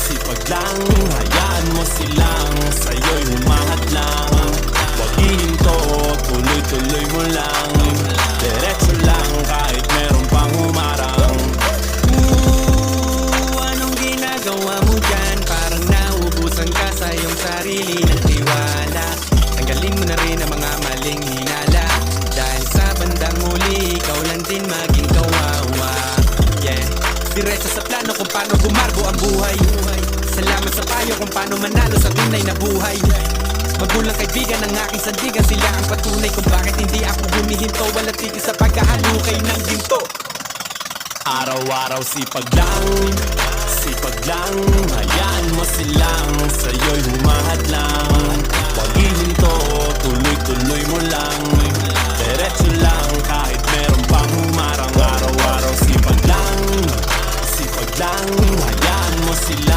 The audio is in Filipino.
Sipag lang, hayaan mo silang sa'yo'y humahat lang. Huwag hihinto, tuloy-tuloy mo lang. Diretso lang kahit meron pang humarang. Anong ginagawa mo dyan? Parang naubusan ka sa iyong sarili ng tiwala. Tanggalin mo na rin ang mga maling hinala, dahil sa bandang huli ikaw lang din maging kawawa. Yeah, diretso sa plano kung paano gumargo ang buhay. Salamat sa payo kung paano manalo sa tunay na buhay. Magulang kaibigan ng aking sandigan, sila ang patunay kung bakit hindi ako humihinto. Walang tigil sa pagkahalukay ng ginto. Araw-araw sipag lang, hayaan mo silang sa'yo'y humahat lang. Huwag hihinto, tuloy-tuloy mo lang. Diretso lang kahit meron pang humarang. Araw-araw sipag lang,